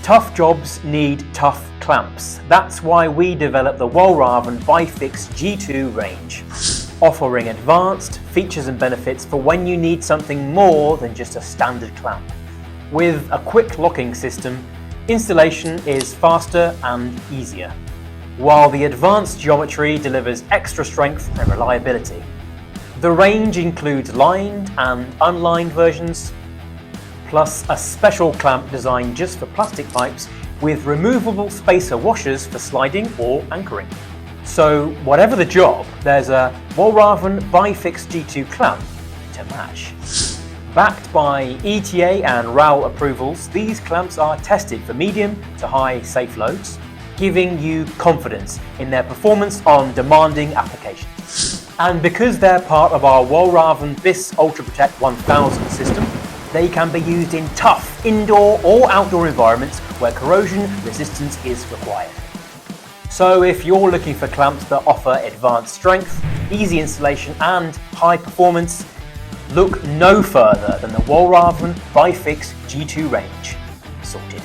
Tough jobs need tough clamps. That's why we developed the Walraven Bifix G2 range, offering advanced features and benefits for when you need something more than just a standard clamp. With a quick locking system, installation is faster and easier, while the advanced geometry delivers extra strength and reliability. The range includes lined and unlined versions, plus a special clamp designed just for plastic pipes with removable spacer washers for sliding or anchoring. So whatever the job, there's a Walraven Bifix G2 clamp to match. Backed by ETA and RAL approvals, these clamps are tested for medium to high safe loads, giving you confidence in their performance on demanding applications. And because they're part of our Walraven BIS UltraProtect 1000 system, they can be used in tough indoor or outdoor environments where corrosion resistance is required. So if you're looking for clamps that offer advanced strength, easy installation and high performance, look no further than the Walraven Bifix G2 range. Sorted.